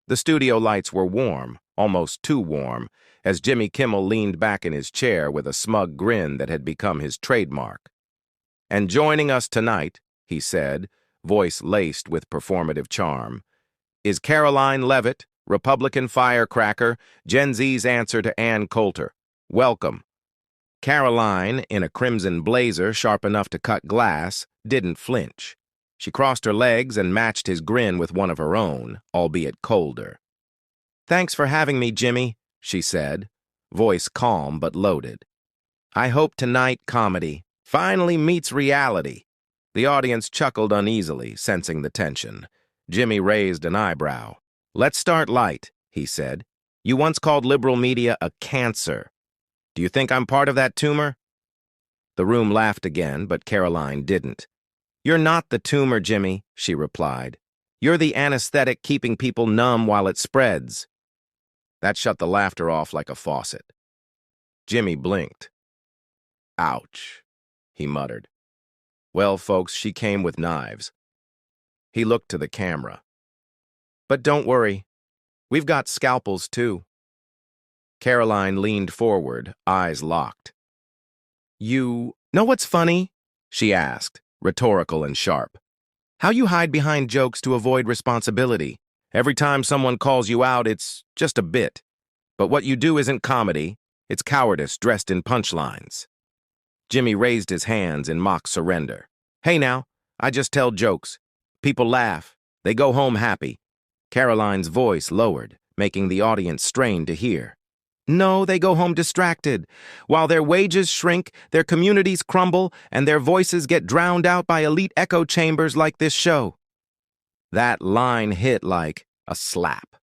The studio lights were warm, almost too warm, as Jimmy Kimmel leaned back in his chair with a smug grin that had become his trademark. "And joining us tonight," he said, voice laced with performative charm, "is Karoline Leavitt, Republican firecracker, Gen Z's answer to Ann Coulter. Welcome." Karoline, in a crimson blazer sharp enough to cut glass, didn't flinch. She crossed her legs and matched his grin with one of her own, albeit colder. "Thanks for having me, Jimmy," she said, voice calm but loaded. "I hope tonight comedy finally meets reality." The audience chuckled uneasily, sensing the tension. Jimmy raised an eyebrow. "Let's start light," he said. "You once called liberal media a cancer. Do you think I'm part of that tumor?" The room laughed again, but Karoline didn't. "You're not the tumor, Jimmy," she replied. "You're the anesthetic keeping people numb while it spreads." That shut the laughter off like a faucet. Jimmy blinked. "Ouch," he muttered. "Well, folks, she came with knives." He looked to the camera. "But don't worry, we've got scalpels too." Karoline leaned forward, eyes locked. "You know what's funny?" she asked, rhetorical and sharp. "How you hide behind jokes to avoid responsibility. Every time someone calls you out, it's just a bit. But what you do isn't comedy, it's cowardice dressed in punchlines." Jimmy raised his hands in mock surrender. "Hey now, I just tell jokes. People laugh. They go home happy." Karoline's voice lowered, making the audience strain to hear. "No, they go home distracted. While their wages shrink, their communities crumble, and their voices get drowned out by elite echo chambers like this show." That line hit like a slap.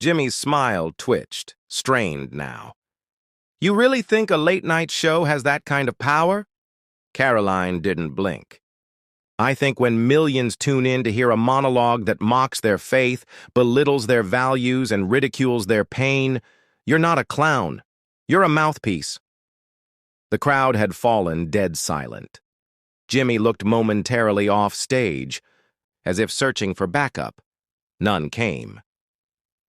Jimmy's smile twitched, strained now. "You really think a late-night show has that kind of power?" Karoline didn't blink. "I think when millions tune in to hear a monologue that mocks their faith, belittles their values, and ridicules their pain, you're not a clown. You're a mouthpiece." The crowd had fallen dead silent. Jimmy looked momentarily off stage, as if searching for backup. None came.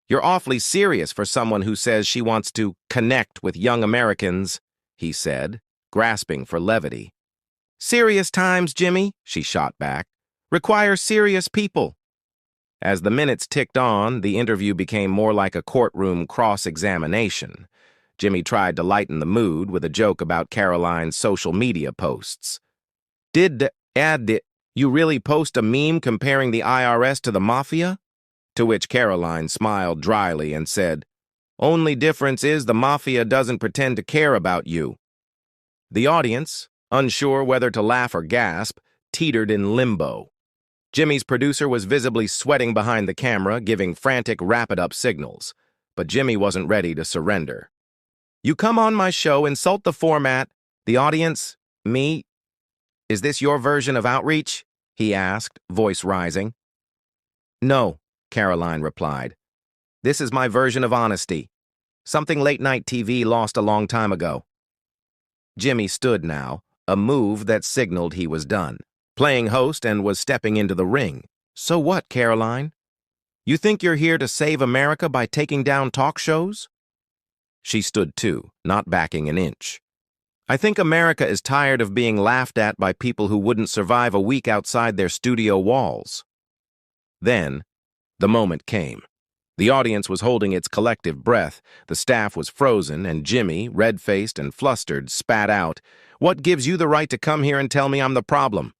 "You're awfully serious for someone who says she wants to connect with young Americans," he said, grasping for levity. "Serious times, Jimmy," she shot back, "require serious people." As the minutes ticked on, the interview became more like a courtroom cross-examination. Jimmy tried to lighten the mood with a joke about Karoline's social media posts. Did you really post a meme comparing the IRS to the mafia?" To which Karoline smiled dryly and said, "Only difference is the mafia doesn't pretend to care about you." The audience, unsure whether to laugh or gasp, teetered in limbo. Jimmy's producer was visibly sweating behind the camera, giving frantic wrap-it-up signals. But Jimmy wasn't ready to surrender. "You come on my show, insult the format, the audience, me. Is this your version of outreach?" he asked, voice rising. "No," Karoline replied. "This is my version of honesty. Something late-night TV lost a long time ago." Jimmy stood now, a move that signaled he was done, playing host and was stepping into the ring. "So what, Karoline? You think you're here to save America by taking down talk shows?" She stood too, not backing an inch. "I think America is tired of being laughed at by people who wouldn't survive a week outside their studio walls." Then, the moment came. The audience was holding its collective breath, the staff was frozen, and Jimmy, red-faced and flustered, spat out, "What gives you the right to come here and tell me I'm the problem?"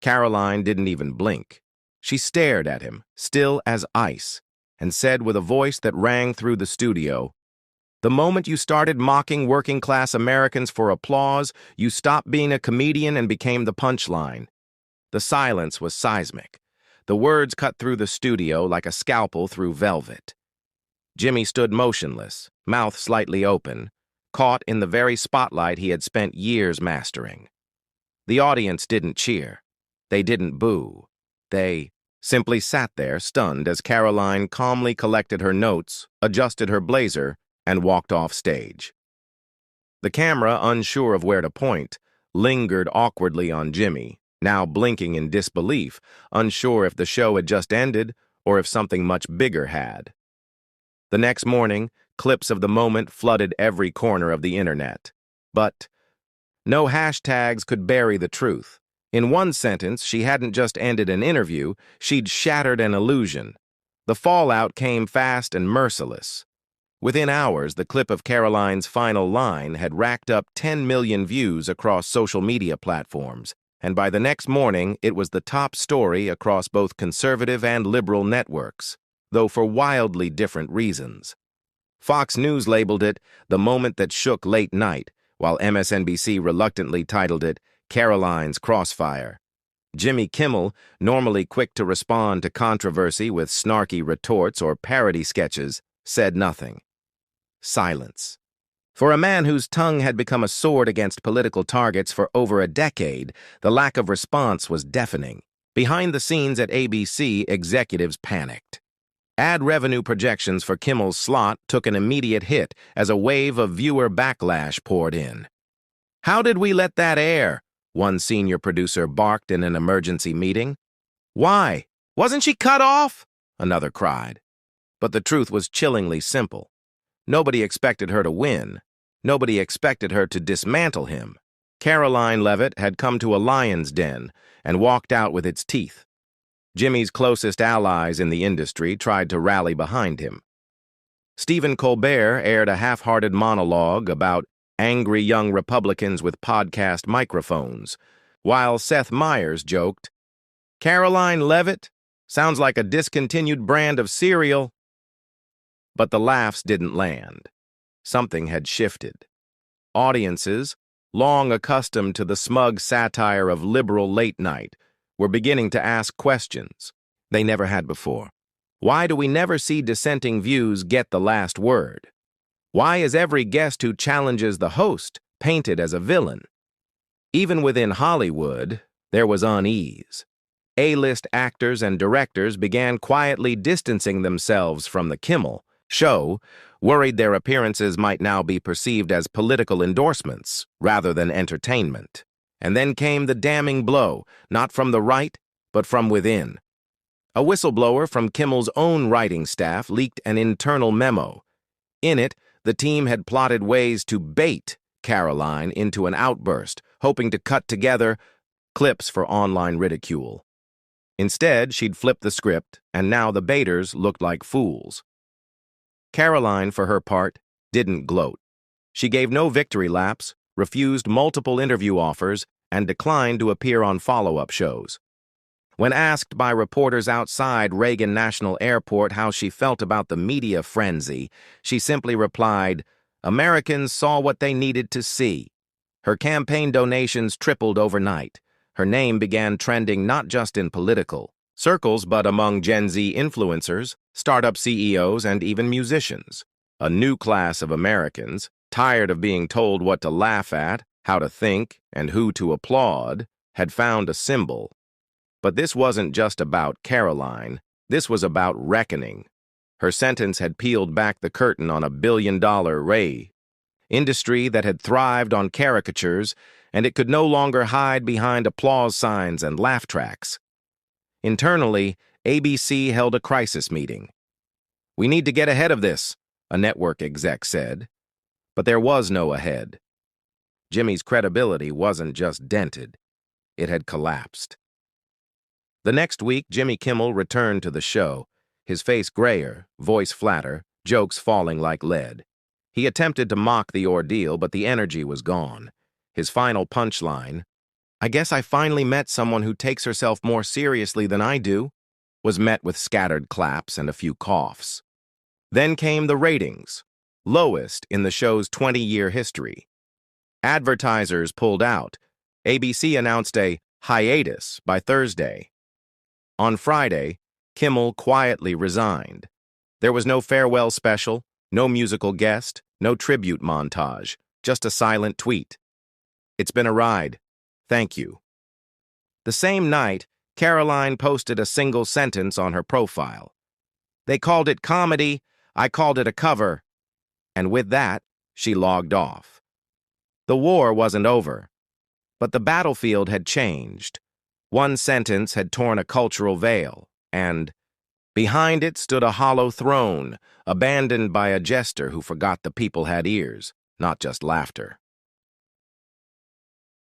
Karoline didn't even blink. She stared at him, still as ice, and said with a voice that rang through the studio, "The moment you started mocking working-class Americans for applause, you stopped being a comedian and became the punchline." The silence was seismic. The words cut through the studio like a scalpel through velvet. Jimmy stood motionless, mouth slightly open, caught in the very spotlight he had spent years mastering. The audience didn't cheer. They didn't boo. They simply sat there, stunned, as Karoline calmly collected her notes, adjusted her blazer, and walked off stage. The camera, unsure of where to point, lingered awkwardly on Jimmy, now blinking in disbelief, unsure if the show had just ended or if something much bigger had. The next morning, clips of the moment flooded every corner of the internet. But no hashtags could bury the truth. In one sentence, she hadn't just ended an interview, she'd shattered an illusion. The fallout came fast and merciless. Within hours, the clip of Karoline's final line had racked up 10 million views across social media platforms, and by the next morning, it was the top story across both conservative and liberal networks, though for wildly different reasons. Fox News labeled it "the moment that shook late night," while MSNBC reluctantly titled it "Karoline's Crossfire." Jimmy Kimmel, normally quick to respond to controversy with snarky retorts or parody sketches, said nothing. Silence. For a man whose tongue had become a sword against political targets for over a decade, the lack of response was deafening. Behind the scenes at ABC, executives panicked. Ad revenue projections for Kimmel's slot took an immediate hit as a wave of viewer backlash poured in. "How did we let that air?" one senior producer barked in an emergency meeting. "Why? Wasn't she cut off?" another cried. But the truth was chillingly simple. Nobody expected her to win. Nobody expected her to dismantle him. Karoline Leavitt had come to a lion's den and walked out with its teeth. Jimmy's closest allies in the industry tried to rally behind him. Stephen Colbert aired a half-hearted monologue about angry young Republicans with podcast microphones, while Seth Meyers joked, "Karoline Leavitt? Sounds like a discontinued brand of cereal." But the laughs didn't land. Something had shifted. Audiences, long accustomed to the smug satire of liberal late night, were beginning to ask questions they never had before. Why do we never see dissenting views get the last word? Why is every guest who challenges the host painted as a villain? Even within Hollywood, there was unease. A-list actors and directors began quietly distancing themselves from the Kimmel show, worried their appearances might now be perceived as political endorsements rather than entertainment. And then came the damning blow, not from the right, but from within. A whistleblower from Kimmel's own writing staff leaked an internal memo. In it, the team had plotted ways to bait Karoline into an outburst, hoping to cut together clips for online ridicule. Instead, she'd flipped the script, and now the baiters looked like fools. Karoline, for her part, didn't gloat. She gave no victory laps, refused multiple interview offers, and declined to appear on follow-up shows. When asked by reporters outside Reagan National Airport how she felt about the media frenzy, she simply replied, "Americans saw what they needed to see." Her campaign donations tripled overnight. Her name began trending not just in political circles, but among Gen Z influencers, startup CEOs, and even musicians. A new class of Americans, tired of being told what to laugh at, how to think, and who to applaud, had found a symbol. But this wasn't just about Karoline. This was about reckoning. Her sentence had peeled back the curtain on a billion-dollar industry that had thrived on caricatures, and it could no longer hide behind applause signs and laugh tracks. Internally, ABC held a crisis meeting. "We need to get ahead of this," a network exec said. But there was no ahead. Jimmy's credibility wasn't just dented. It had collapsed. The next week, Jimmy Kimmel returned to the show, his face grayer, voice flatter, jokes falling like lead. He attempted to mock the ordeal, but the energy was gone. His final punchline, "I guess I finally met someone who takes herself more seriously than I do," was met with scattered claps and a few coughs. Then came the ratings, lowest in the show's 20-year history. Advertisers pulled out. ABC announced a hiatus by Thursday. On Friday, Kimmel quietly resigned. There was no farewell special, no musical guest, no tribute montage, just a silent tweet. "It's been a ride. Thank you." The same night, Karoline posted a single sentence on her profile. "They called it comedy, I called it a cover." And with that, she logged off. The war wasn't over, but the battlefield had changed. One sentence had torn a cultural veil, and Behind it stood a hollow throne, abandoned by a jester who forgot the people had ears, not just laughter.